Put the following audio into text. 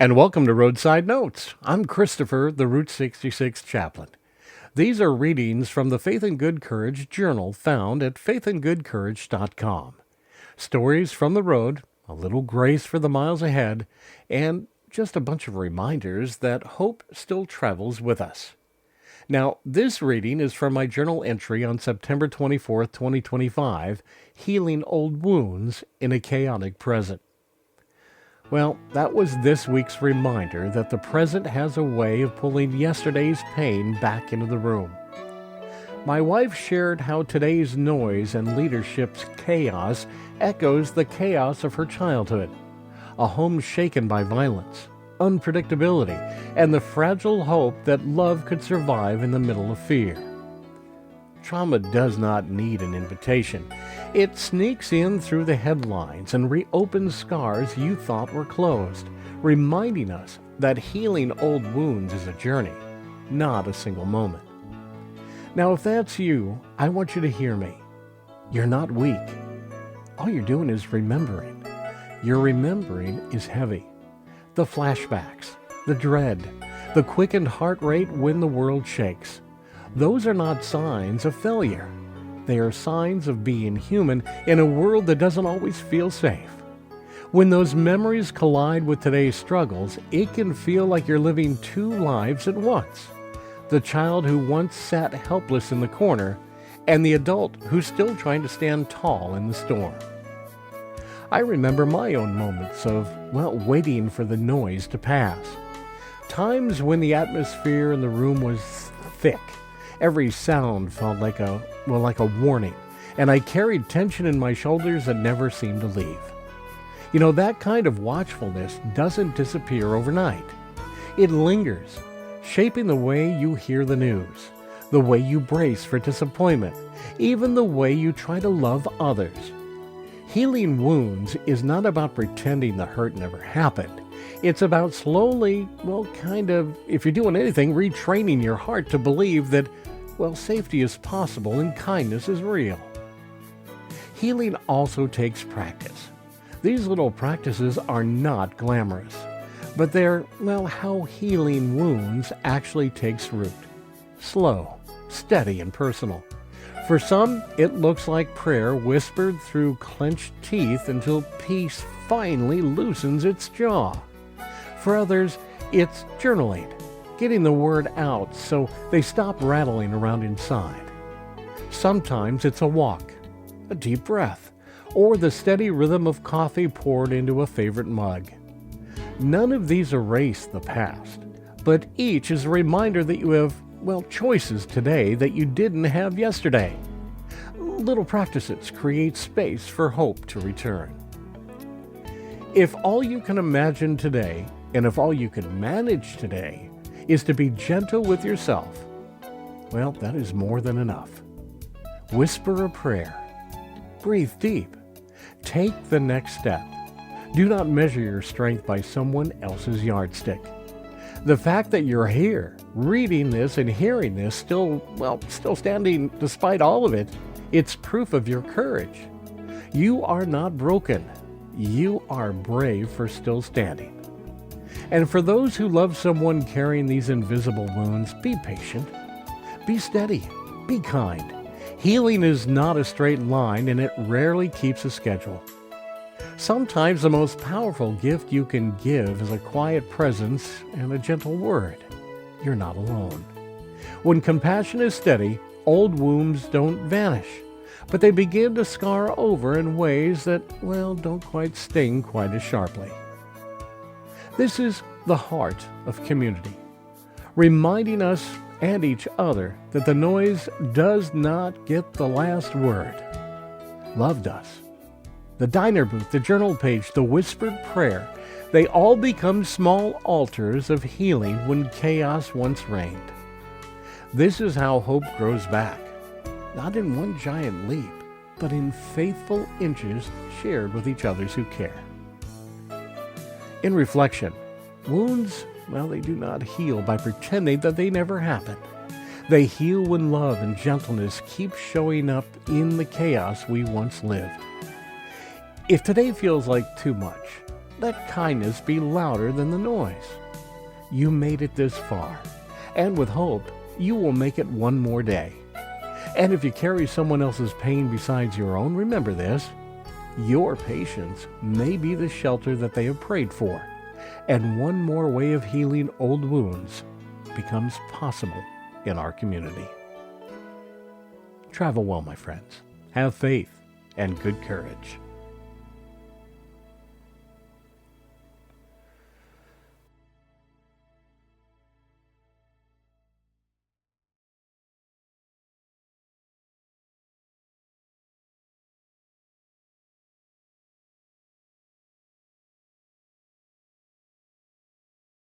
And welcome to Roadside Notes. I'm Christopher, the Route 66 chaplain. These are readings from the Faith and Good Courage journal found at faithandgoodcourage.com. Stories from the road, a little grace for the miles ahead, and just a bunch of reminders that hope still travels with us. Now, this reading is from my journal entry on September 24th, 2025, Healing Old Wounds in a Chaotic Present. Well, that was this week's reminder that the present has a way of pulling yesterday's pain back into the room. My wife shared how today's noise and leadership's chaos echoes the chaos of her childhood, a home shaken by violence, unpredictability, and the fragile hope that love could survive in the middle of fear. Trauma does not need an invitation. It sneaks in through the headlines and reopens scars you thought were closed, reminding us that healing old wounds is a journey, not a single moment. Now, if that's you, I want you to hear me. You're not weak. All you're doing is remembering. Your remembering is heavy. The flashbacks, the dread, the quickened heart rate when the world shakes. Those are not signs of failure. They are signs of being human in a world that doesn't always feel safe. When those memories collide with today's struggles, it can feel like you're living two lives at once. The child who once sat helpless in the corner, and the adult who's still trying to stand tall in the storm. I remember my own moments of, waiting for the noise to pass. Times when the atmosphere in the room was thick. Every sound felt like a warning, and I carried tension in my shoulders that never seemed to leave. That kind of watchfulness doesn't disappear overnight. It lingers, shaping the way you hear the news, the way you brace for disappointment, even the way you try to love others. Healing wounds is not about pretending the hurt never happened. It's about slowly, if you're doing anything, retraining your heart to believe that, safety is possible and kindness is real. Healing also takes practice. These little practices are not glamorous, but they're, how healing wounds actually takes root. Slow, steady, and personal. For some, it looks like prayer whispered through clenched teeth until peace finally loosens its jaw. For others, it's journaling, getting the word out so they stop rattling around inside. Sometimes it's a walk, a deep breath, or the steady rhythm of coffee poured into a favorite mug. None of these erase the past, but each is a reminder that you have, choices today that you didn't have yesterday. Little practices create space for hope to return. If all you can imagine today, and if all you can manage today, is to be gentle with yourself, that is more than enough. Whisper a prayer. Breathe deep. Take the next step. Do not measure your strength by someone else's yardstick. The fact that you're here, reading this and hearing this, still standing despite all of it, it's proof of your courage. You are not broken. You are brave for still standing. And for those who love someone carrying these invisible wounds, be patient, be steady, be kind. Healing is not a straight line, and it rarely keeps a schedule. Sometimes the most powerful gift you can give is a quiet presence and a gentle word. You're not alone. When compassion is steady, old wounds don't vanish, but they begin to scar over in ways that, don't quite sting quite as sharply. This is the heart of community, reminding us and each other that the noise does not get the last word. Love does. The diner booth, the journal page, the whispered prayer, they all become small altars of healing when chaos once reigned. This is how hope grows back, not in one giant leap, but in faithful inches shared with each others who care. In reflection, wounds, they do not heal by pretending that they never happened. They heal when love and gentleness keep showing up in the chaos we once lived. If today feels like too much, Let kindness be louder than the noise. You made it this far, and with hope, you will make it one more day. And if you carry someone else's pain besides your own, remember this: your patience may be the shelter that they have prayed for, and one more way of healing old wounds becomes possible in our community. Travel well, my friends. Have faith and good courage.